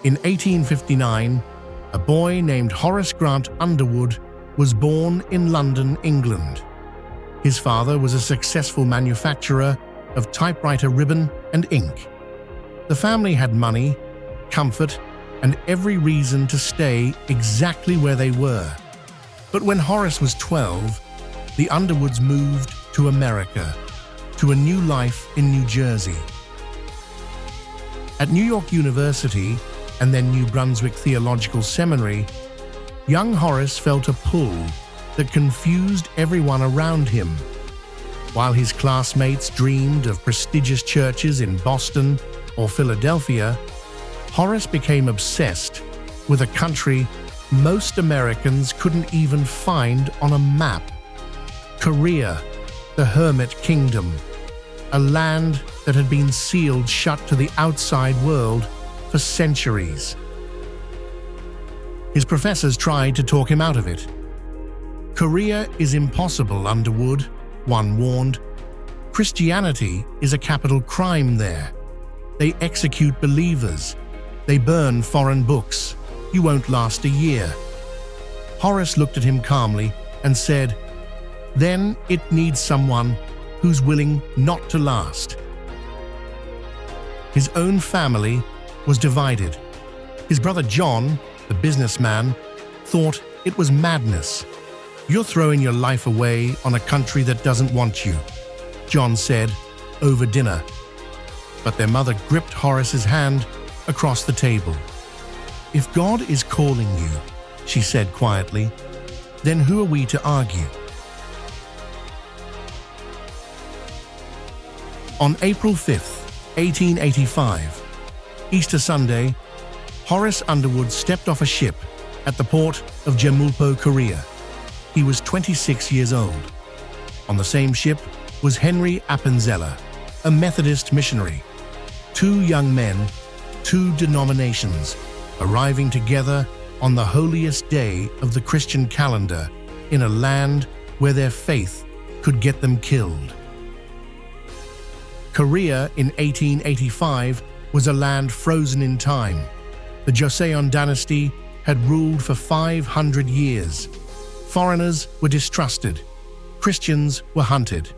In 1859, a boy named Horace Grant Underwood was born in London, England. His father was a successful manufacturer of typewriter ribbon and ink. The family had money, comfort, and every reason to stay exactly where they were. But when Horace was 12, the Underwoods moved to America, to a new life in New Jersey. At New York University and then New Brunswick Theological Seminary, young Horace felt a pull that confused everyone around him. While his classmates dreamed of prestigious churches in Boston or Philadelphia, Horace became obsessed with a country most Americans couldn't even find on a map: Korea, the Hermit Kingdom, a land that had been sealed shut to the outside world for centuries. His professors tried to talk him out of it. "Korea is impossible, Underwood," one warned. "Christianity is a capital crime there. They execute believers. They burn foreign books. You won't last a year." Horace looked at him calmly and said, "Then it needs someone who's willing not to last." His own family was divided. His brother John, the businessman, thought it was madness. "You're throwing your life away on a country that doesn't want you," John said over dinner. But their mother gripped Horace's hand across the table. "If God is calling you," she said quietly, "then who are we to argue?" On April 5th, 1885, Easter Sunday, Horace Underwood stepped off a ship at the port of Jeonmulpo, Korea. He was 26 years old. On the same ship was Henry Appenzeller, a Methodist missionary. Two young men, two denominations, arriving together on the holiest day of the Christian calendar in a land where their faith could get them killed. Korea in 1885 was a land frozen in time. The Joseon dynasty had ruled for 500 years. Foreigners were distrusted. Christians were hunted.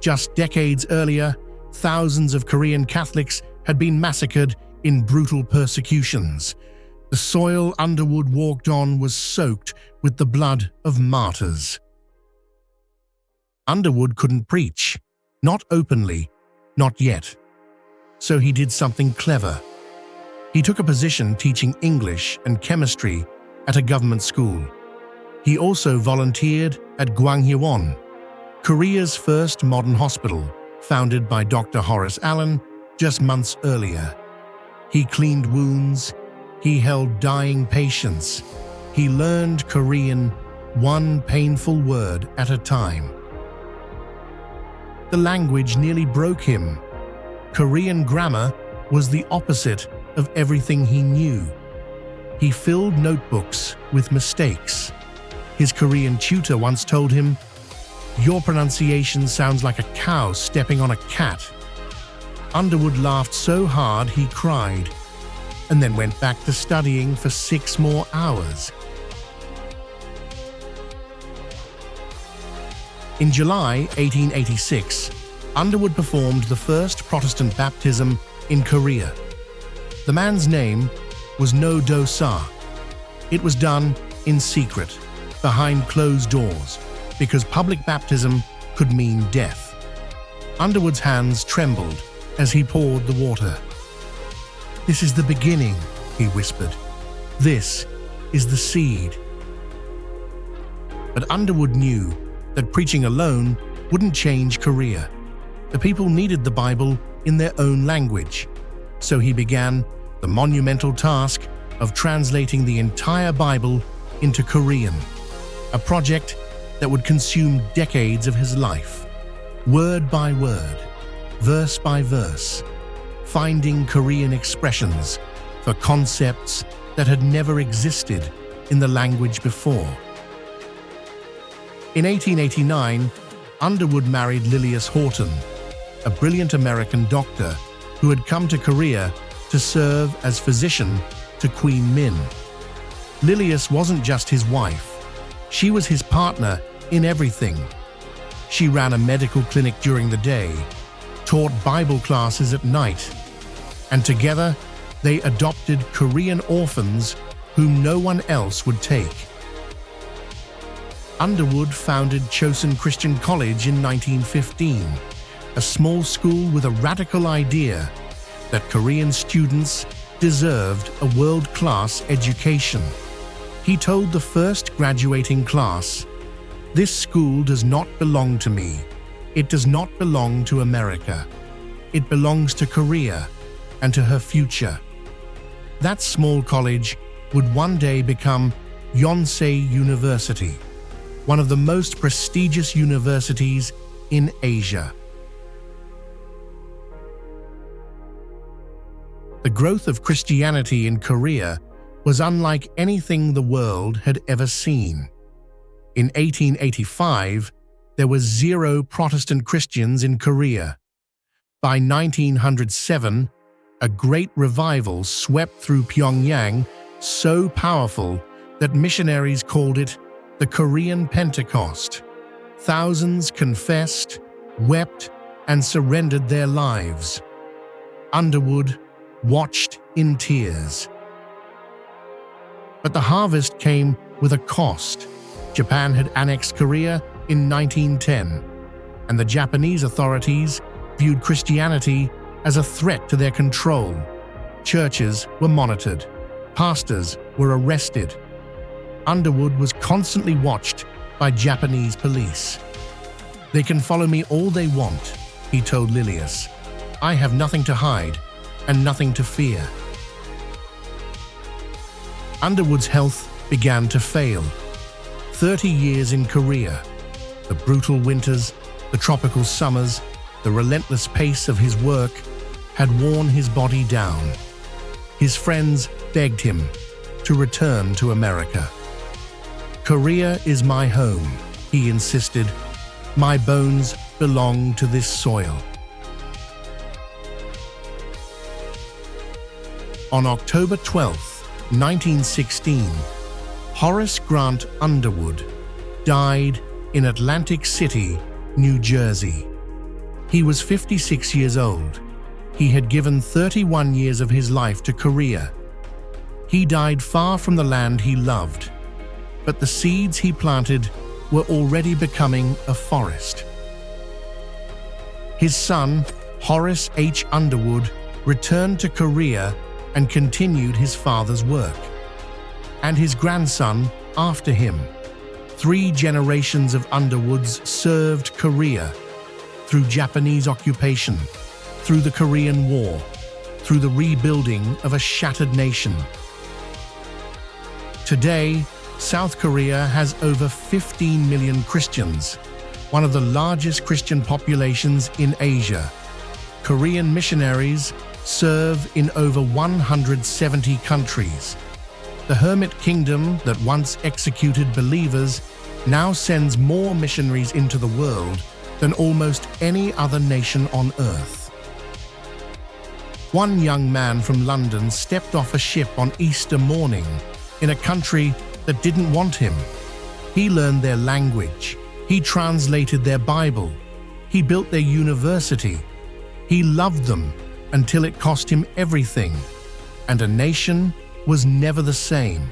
Just decades earlier, thousands of Korean Catholics had been massacred in brutal persecutions. The soil Underwood walked on was soaked with the blood of martyrs. Underwood couldn't preach, not openly, not yet. So he did something clever. He took a position teaching English and chemistry at a government school. He also volunteered at Gwanghyewon, Korea's first modern hospital, founded by Dr. Horace Allen just months earlier. He cleaned wounds. He held dying patients. He learned Korean one painful word at a time. The language nearly broke him. Korean grammar was the opposite of everything he knew. He filled notebooks with mistakes. His Korean tutor once told him, "Your pronunciation sounds like a cow stepping on a cat." Underwood laughed so hard he cried, and then went back to studying for 6 more hours. In July 1886, Underwood performed the first Protestant baptism in Korea. The man's name was No Do-sa. It was done in secret, behind closed doors, because public baptism could mean death. Underwood's hands trembled as he poured the water. "This is the beginning," he whispered. "This is the seed." But Underwood knew that preaching alone wouldn't change Korea. The people needed the Bible in their own language. So he began the monumental task of translating the entire Bible into Korean, a project that would consume decades of his life, word by word, verse by verse, finding Korean expressions for concepts that had never existed in the language before. In 1889, Underwood married Lilias Horton, a brilliant American doctor who had come to Korea to serve as physician to Queen Min. Lilias wasn't just his wife. She was his partner in everything. She ran a medical clinic during the day, taught Bible classes at night, and together they adopted Korean orphans whom no one else would take. Underwood founded Joseon Christian College in 1915, a small school with a radical idea that Korean students deserved a world-class education. He told the first graduating class, "This school does not belong to me. It does not belong to America. It belongs to Korea and to her future." That small college would one day become Yonsei University, one of the most prestigious universities in Asia. The growth of Christianity in Korea was unlike anything the world had ever seen. In 1885, there were 0 Protestant Christians in Korea. By 1907, a great revival swept through Pyongyang, so powerful that missionaries called it the Korean Pentecost. Thousands confessed, wept, and surrendered their lives. Underwood watched in tears. But the harvest came with a cost. Japan had annexed Korea in 1910, and the Japanese authorities viewed Christianity as a threat to their control. Churches were monitored. Pastors were arrested. Underwood was constantly watched by Japanese police. "They can follow me all they want," he told Lilias. "I have nothing to hide and nothing to fear." Underwood's health began to fail. 30 years in Korea, the brutal winters, the tropical summers, the relentless pace of his work had worn his body down. His friends begged him to return to America. "Korea is my home," he insisted. "My bones belong to this soil." On October 12, 1916, Horace Grant Underwood died in Atlantic City, New Jersey. He was 56 years old. He had given 31 years of his life to Korea. He died far from the land he loved, but the seeds he planted were already becoming a forest. His son, Horace H. Underwood, returned to Korea and continued his father's work. And his grandson after him. 3 generations of Underwoods served Korea through Japanese occupation, through the Korean War, through the rebuilding of a shattered nation. Today, South Korea has over 15 million Christians, one of the largest Christian populations in Asia. Korean missionaries serve in over 170 countries. The Hermit kingdom that once executed believers now sends more missionaries into the world than almost any other nation on earth. One young man from London stepped off a ship on Easter morning in a country that didn't want him. He learned their language. He translated their Bible. He built their university. He loved them until it cost him everything, and a nation was never the same.